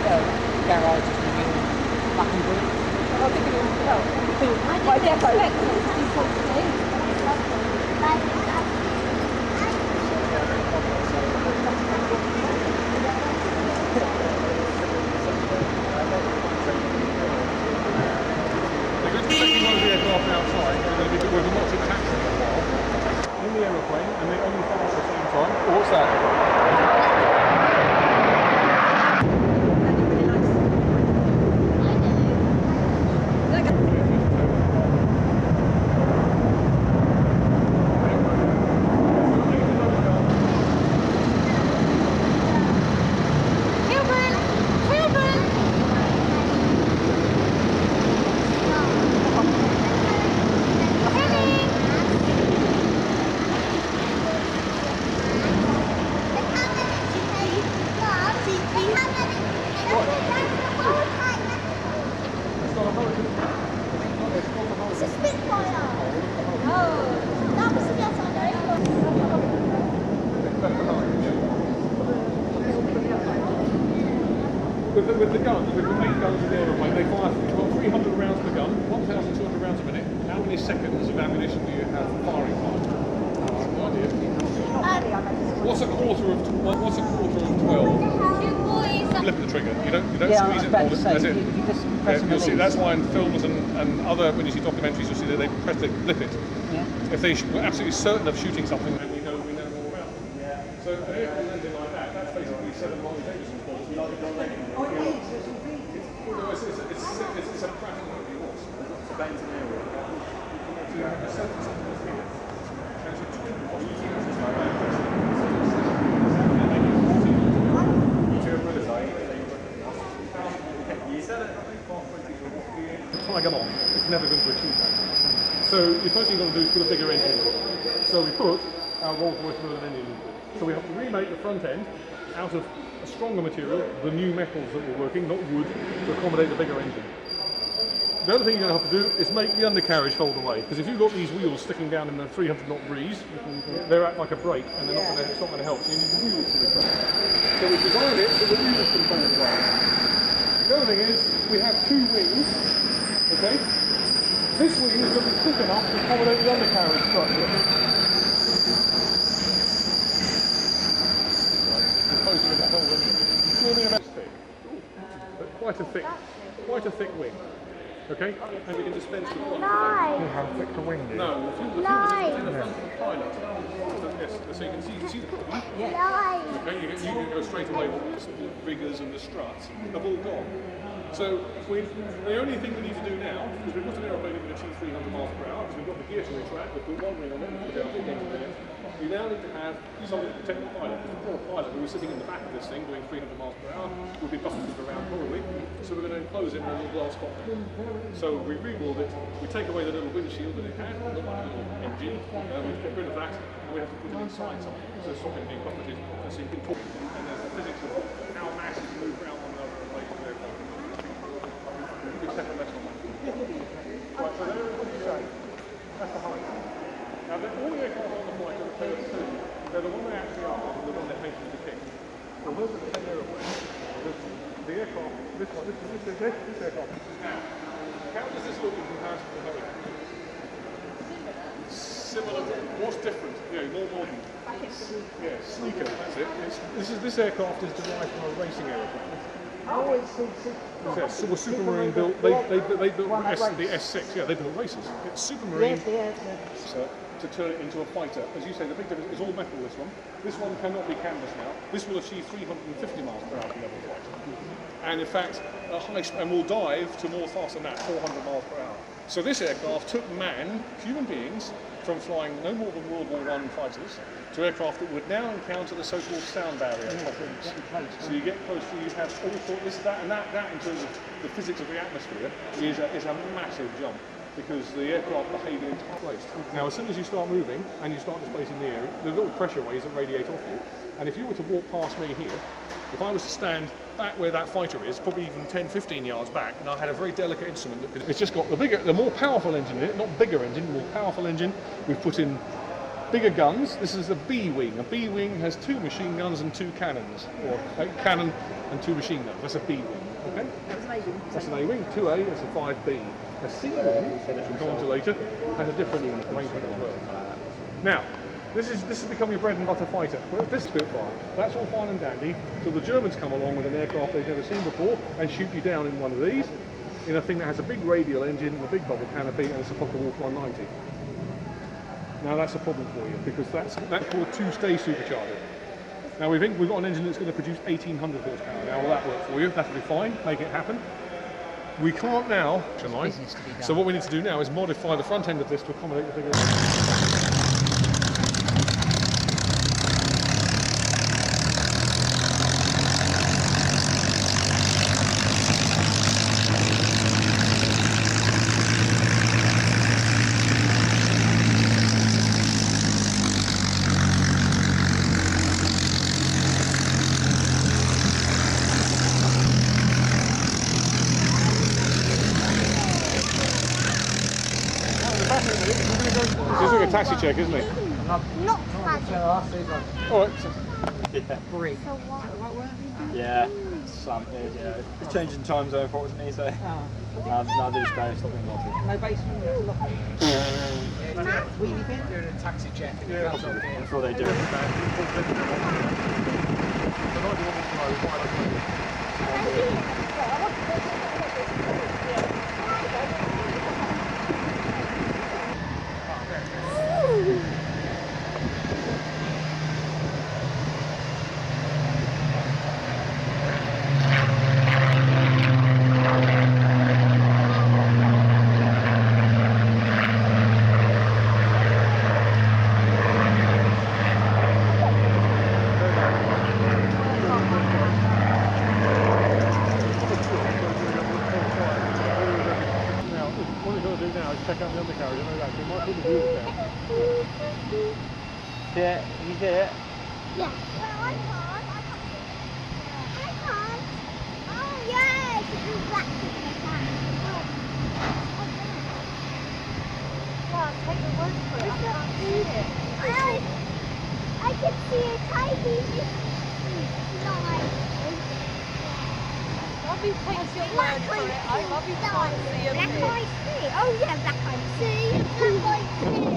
garages and black and blue. I think it will help. My depot. Outside, they're going to be working lots of taxis for a while in the aeroplane, and they only fly at the same time. What's that? It's a Spitfire. Oh, that was the other With the guns, with the main guns in the aeroplane, they fire 300 rounds per gun, 1,200 rounds a minute. How many seconds of ammunition do you have firing time? No idea. What's a quarter of 12? Flip the trigger. You don't squeeze it. That's it. You'll see. That's why in films and other, when you see documentaries, you'll see that they flip it. Yeah. If they were absolutely certain of shooting something, then we know more about them. Yeah. So an aircraft landing like that, that's basically 7 long Davidson balls. It's a cracking of the horse. It's a bent in area. So you have a certain something here. And it's a twin tie them on, it's never going to achieve that. So the first thing you've got to do is put a bigger engine in. So we put our Rolls-Royce Merlin engine in. So we have to remake the front end out of a stronger material, the new metals that were working, not wood, to accommodate the bigger engine. The other thing you're going to have to do is make the undercarriage fold away, because if you've got these wheels sticking down in the 300 knot breeze, they're at like a brake, and it's not going to help. So you need the wheels to retract. So we've designed it so the wheels can fold away. The other thing is we have 2 wings. Okay? This wing is going to be thick enough to accommodate the undercarriage structure. Disposing of that whole wing. It's going to be about thick. But quite a thick wing. Okay? And we can dispense with one. How thick the wing is? No, the fuel is in the front of the pilot. Yes, so you can see the plane. Okay, you can go straight away with the riggers and the struts have all gone. So the only thing we need to do now, because we've got an aeroplane that can achieve 300 miles per hour, because we've got the gear to retract, we've put one ring on it, we've put our big engine there. We now need to have somebody to protect the pilot, because the poor pilot who was sitting in the back of this thing doing 300 miles per hour would be buffeted around probably. So we're going to enclose it in a little glass cockpit. So we rebuild it, we take away the little windshield that it had, the little engine, we get rid of that, and we have to put it inside something, so stop it being buffeted, and so you can talk. And there's the physics of how masses move around one another in relation to their aircraft. Right, so there is what you say. That's the height. Now, all the aircraft on the flight are the two. They're the one they actually are, and the one they're painted to kick. So those are the same aeroplane. The aircraft, this aircraft. Now, how does this look in comparison to the Hurricane? Similar. What's different? Yeah, more modern. Yeah, sleeker. That's it. This aircraft is derived from a racing aeroplane. Oh, it's Yes, so Supermarine built. They built the S6. Yeah, they built races. It's Supermarine. So, to turn it into a fighter, as you say, the big difference is all metal. This one cannot be canvas now. This will achieve 350 miles per hour level flight, and in fact, and will dive to more faster than that, 400 miles per hour. So this aircraft took human beings, from flying no more than World War I fighters to aircraft that would now encounter the so-called sound barrier problems. So you get close to, you have all sorts, that in terms of the physics of the atmosphere is a massive jump, because the aircraft behave in entire place. Now, as soon as you start moving and you start displacing the air, there's little pressure waves that radiate off you. And if you were to walk past me here, if I was to stand back where that fighter is, probably even 10, 15 yards back, and I had a very delicate instrument, it's just got the more powerful engine in it, not bigger engine, more powerful engine. We've put in Bigger guns, this is a B-wing. A B-wing has 2 machine guns and 2 cannons, or a cannon and 2 machine guns. That's a B-wing, okay? That's an A-wing, 2A, that's a 5B. A C-wing, which we'll go on to later, has a different arrangement as well. Now, this is become your bread and butter fighter. Well, this Spitfire, that's all fine and dandy, till the Germans come along with an aircraft they've never seen before and shoot you down in one of these, in a thing that has a big radial engine and a big bubble canopy, and it's a Focke-Wulf 190. Now that's a problem for you, because that's called 2-stage supercharger. Now we've got an engine that's going to produce 1800 horsepower. Now will that work for you? That'll be fine, make it happen. We can't now, so what we need to do now is modify the front end of this to accommodate the bigger engine. This is like a taxi check, isn't it? Not taxi. Alright. Yeah. Free. Yeah. Yeah. It's changing time zone for it, wasn't he? So now they just go stop being naughty. No basement, wheelie bin. Doing a taxi check. Yeah. Before they do it. Check out the undercarriage, I know that, so you might put the wheels down. Yeah, you did it. Yeah. Well, I can't. I can't. Oh, yes. It's exactly like that. Well, take the word for it. I can't see it. I can see a tiny line. Robbie takes your word for it. I love you can't see a Black bit. eye see. Oh yeah, black eye see. Black eye see.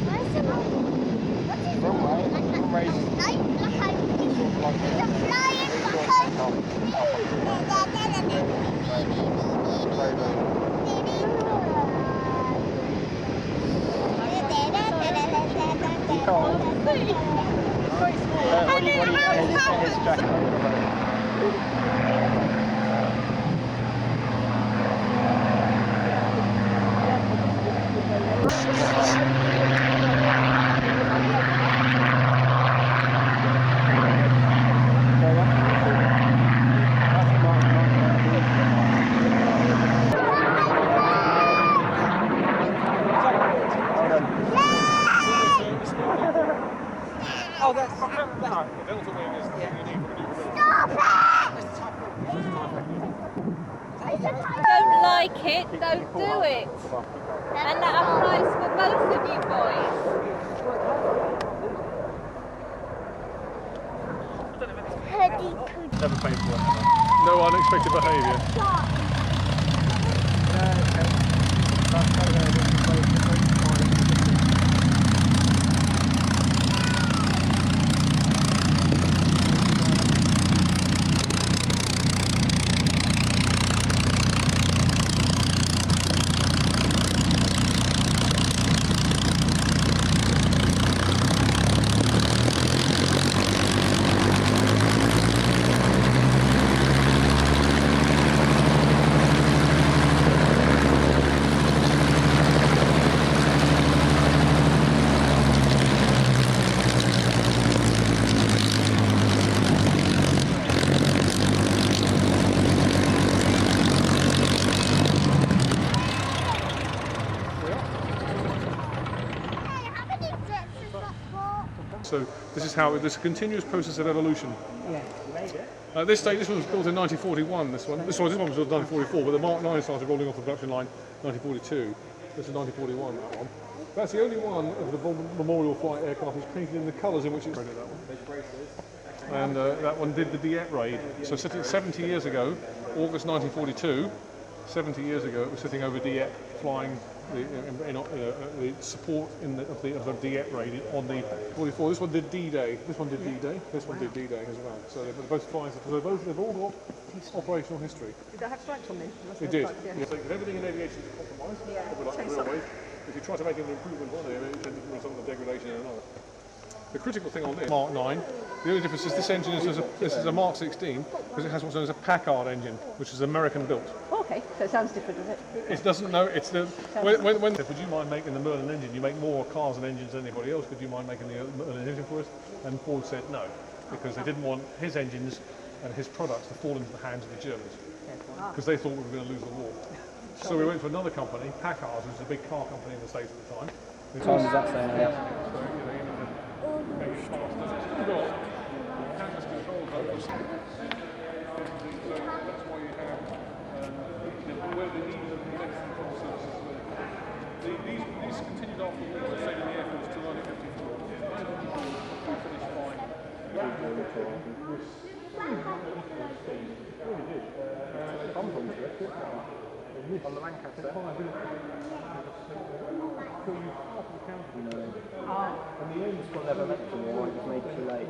Where's the one? What is the one? Black eye see. It's a flying black eye Oh, that's The Delta wing is the thing you need for the new crew. Don't like it, don't do it. And that applies for both of you boys. Never paid for it. No unexpected behaviour. So this is how this continuous process of evolution. Yeah. At this stage, this one was built in 1941. This one was built in 1944, but the Mark 9 started rolling off the production line 1942. This is 1941. That one. That's the only one of the Memorial Flight aircraft that's painted in the colours in which it's rated. That one. And that one did the Dieppe raid. So 70 years ago, August 1942, 70 years ago, it was sitting over Dieppe, flying the support of the Dieppe raid on the 44. This one did D-Day. This one did D-Day. This one did D-Day as well. So they're both flying. They've all got operational history. Did they have stripes on them? It did. Yeah. So everything in aviation is compromised. Yeah. If you try to make an improvement on it, it tends to result in degradation in another. The critical thing on this Mark 9, the only difference is this engine is a Mark 16 because it has what's known as a Packard engine, which is American built. Okay, so it sounds different, does it? It doesn't know. It's the when would you mind making the Merlin engine? You make more cars and engines than anybody else. Would you mind making the Merlin engine for us? And Ford said no, because they didn't want his engines and his products to fall into the hands of the Germans, because they thought we were going to lose the war. So we went for another company, Packard, which was a big car company in the States at the time. What time does that say? These continued after the war, they stayed in the Air Force till 1954. We finished flying. On the Lancaster. And the owners will never mention it, it was made too late.